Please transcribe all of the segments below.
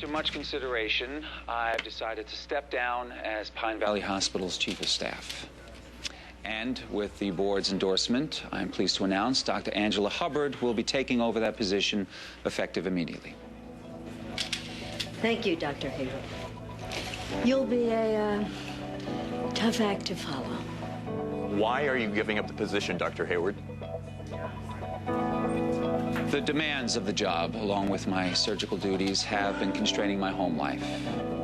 After much consideration, I've decided to step down as Pine Valley Hospital's Chief of Staff. And with the board's endorsement, I'm pleased to announce Dr. Angela Hubbard will be taking over that position effective immediately. Thank you, Dr. Hayward. You'll be a tough act to follow. Why are you giving up the position, Dr. Hayward? The demands of the job, along with my surgical duties, have been constraining my home life.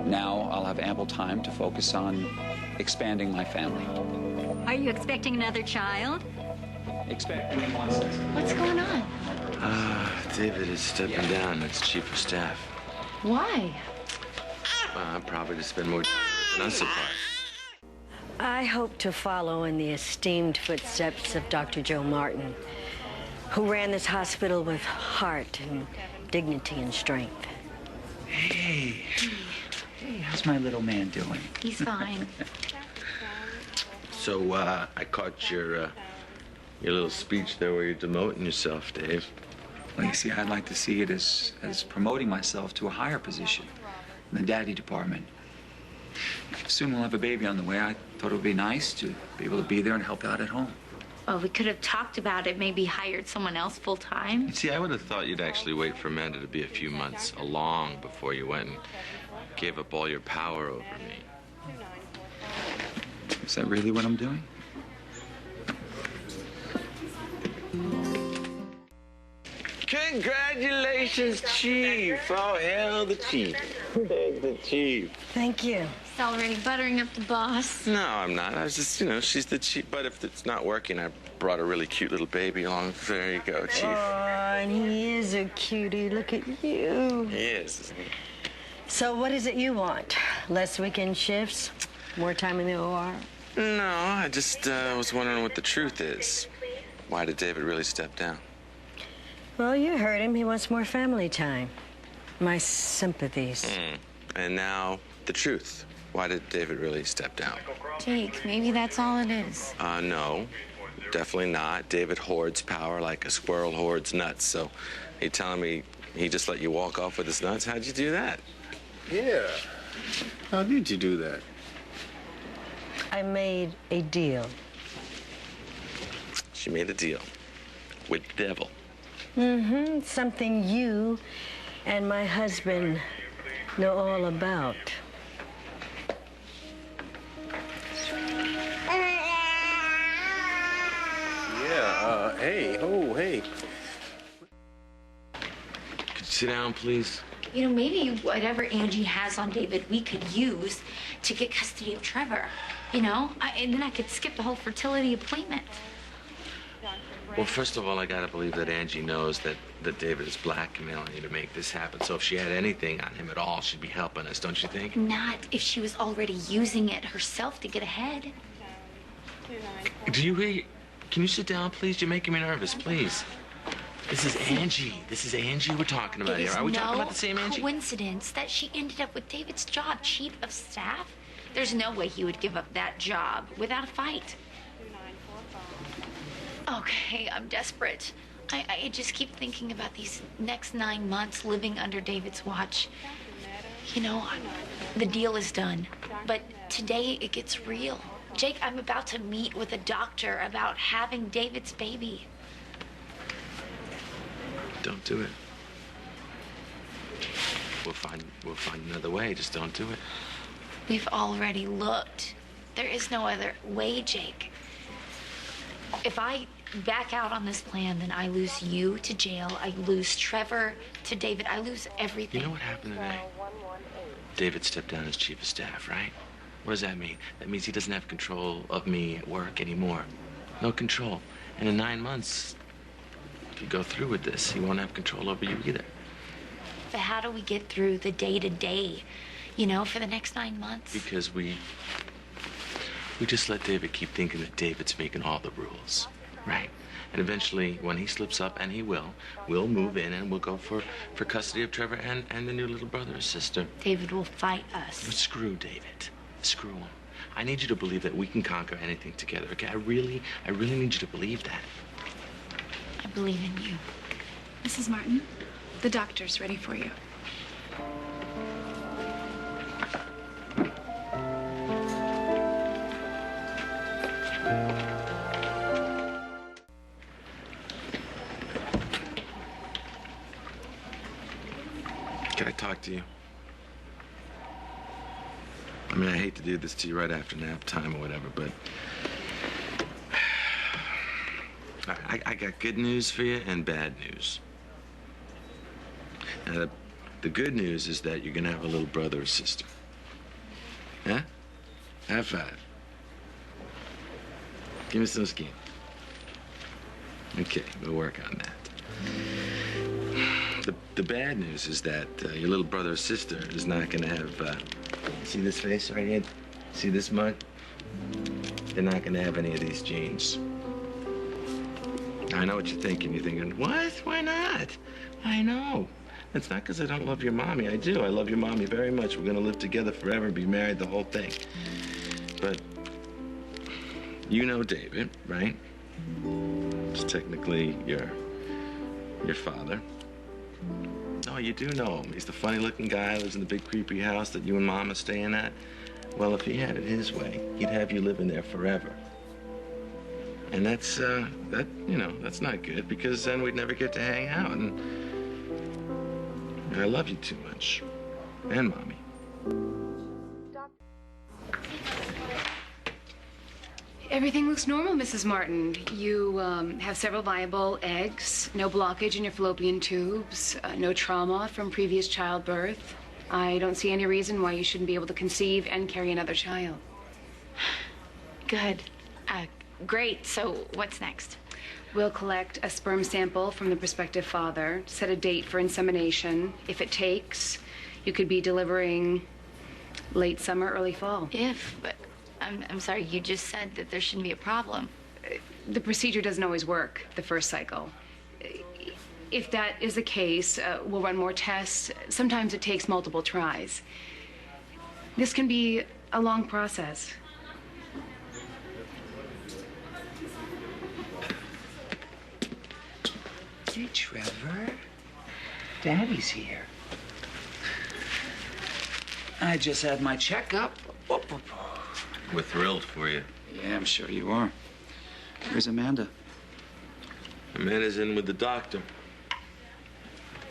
Now I'll have ample time to focus on expanding my family. Are you expecting another child? Expecting one second. What's going on? David is stepping down as Chief of Staff. Why? Probably to spend more time than us apart. I hope to follow in the esteemed footsteps of Dr. Joe Martin, who ran this hospital with heart and dignity and strength. Hey, how's my little man doing? He's fine. So, I caught your little speech there where you're demoting yourself, Dave. Well, you see, I'd like to see it as promoting myself to a higher position in the daddy department. Soon we'll have a baby on the way. I thought it would be nice to be able to be there and help out at home. Well, we could have talked about it, maybe hired someone else full time. See, I would have thought you'd actually wait for Amanda to be a few months along before you went and gave up all your power over me. Is that really what I'm doing? Congratulations, Chief. Oh, hell, the Chief. The Chief. Thank you. He's already buttering up the boss. No, I'm not. I was just, she's the Chief. But if it's not working, I brought a really cute little baby along. There you go, Chief. Oh, and he is a cutie. Look at you. He is. So what is it you want? Less weekend shifts? More time in the OR? No, I just was wondering what the truth is. Why did David really step down? Well, you heard him. He wants more family time. My sympathies. And now, the truth. Why did David really step down? Jake, maybe that's all it is. No, definitely not. David hoards power like a squirrel hoards nuts. So, you telling me he just let you walk off with his nuts? How'd you do that? Yeah. How did you do that? I made a deal. She made a deal with the devil. Mm-hmm. Something you and my husband know all about. Yeah, hey, oh, hey. Could you sit down, please? You know, maybe whatever Angie has on David, we could use to get custody of Trevor. You know, and then I could skip the whole fertility appointment. Well, first of all, I gotta believe that Angie knows that David is blackmailing you to make this happen. So if she had anything on him at all, she'd be helping us, don't you think? Not if she was already using it herself to get ahead. Do you hear? Can you sit down, please? You're making me nervous, please. This is Angie. This is Angie we're talking about here. Are we talking about the same Angie? It is no coincidence that she ended up with David's job, Chief of Staff. There's no way he would give up that job without a fight. Okay, I'm desperate. I just keep thinking about these next 9 months living under David's watch. You know, the deal is done, but today it gets real. Jake, I'm about to meet with a doctor about having David's baby. Don't do it. We'll find another way. Just don't do it. We've already looked. There is no other way, Jake. If I back out on this plan, then I lose you to jail. I lose Trevor to David. I lose everything. You know what happened today? David stepped down as Chief of Staff, right? What does that mean? That means he doesn't have control of me at work anymore. No control. And in 9 months, if you go through with this, he won't have control over you either. But how do we get through the day-to-day, you know, for the next 9 months? Because we just let David keep thinking that David's making all the rules, right? And eventually, when he slips up, and he will, we'll move in and we'll go for custody of Trevor and the new little brother or sister. David will fight us. But screw David. Screw him. I need you to believe that we can conquer anything together, okay? I really need you to believe that. I believe in you. Mrs. Martin, the doctor's ready for you. Can I talk to you? I mean, I hate to do this to you right after nap time or whatever, but I got good news for you and bad news. Now, the good news is that you're gonna have a little brother or sister. Huh? High five. Give me some skin. Okay, we'll work on that. The bad news is that your little brother or sister is not gonna have, see this face right here? See this mug? They're not gonna have any of these genes. I know what you're thinking. You're thinking, what? Why not? I know. It's not because I don't love your mommy. I do. I love your mommy very much. We're gonna live together forever, be married, the whole thing. But you know David, right? It's technically your father. Oh, you do know him. He's the funny-looking guy, lives in the big creepy house that you and Mom are staying at. Well, if he had it his way, he'd have you living there forever. And that's that's not good, because then we'd never get to hang out. And I love you too much. And Mommy. Everything looks normal, Mrs. Martin. You have several viable eggs, no blockage in your fallopian tubes, no trauma from previous childbirth. I don't see any reason why you shouldn't be able to conceive and carry another child. Good. Great. So what's next? We'll collect a sperm sample from the prospective father, set a date for insemination. If it takes, you could be delivering late summer, early fall. But I'm sorry, you just said that there shouldn't be a problem. The procedure doesn't always work the first cycle. If that is the case, we'll run more tests. Sometimes it takes multiple tries. This can be a long process. Hey, Trevor. Daddy's here. I just had my checkup. We're thrilled for you. Yeah, I'm sure you are. Where's Amanda? Amanda's in with the doctor.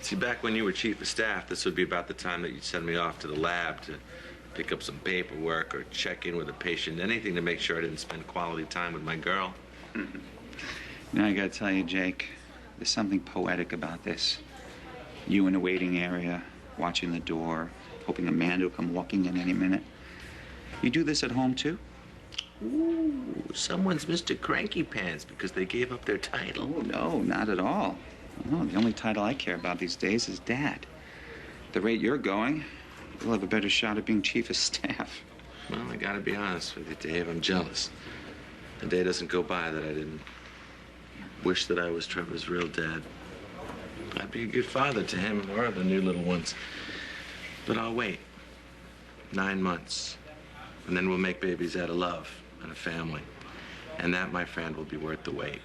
See, back when you were chief of staff, this would be about the time that you'd send me off to the lab to pick up some paperwork or check in with a patient, anything to make sure I didn't spend quality time with my girl. Now, I gotta tell you, Jake, there's something poetic about this. You in the waiting area, watching the door, hoping Amanda will come walking in any minute. You do this at home, too? Ooh, someone's Mr. Cranky Pants because they gave up their title. Oh, no, not at all. No, the only title I care about these days is Dad. At the rate you're going, you'll have a better shot at being chief of staff. Well, I gotta be honest with you, Dave. I'm jealous. A day doesn't go by that I didn't wish that I was Trevor's real dad. I'd be a good father to him or the new little ones. But I'll wait. 9 months. And then we'll make babies out of love and a family. And that, my friend, will be worth the wait.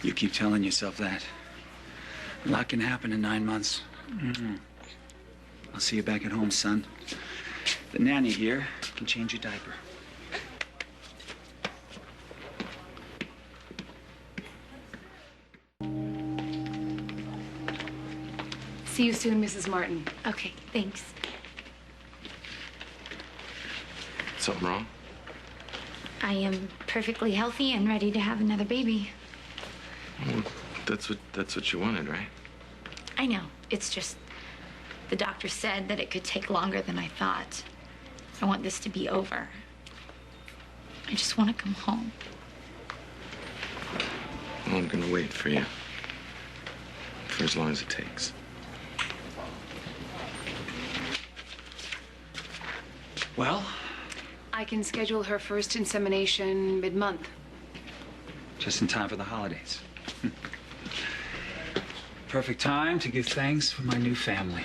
You keep telling yourself that. A lot can happen in 9 months. Mm-hmm. I'll see you back at home, son. The nanny here can change your diaper. See you soon, Mrs. Martin. Okay, thanks. Something wrong? I am perfectly healthy and ready to have another baby. Well, that's what you wanted, right? I know. It's just the doctor said that it could take longer than I thought. I want this to be over. I just want to come home. Well, I'm gonna wait for you. For as long as it takes. Well? I can schedule her first insemination mid-month. Just in time for the holidays. Perfect time to give thanks for my new family.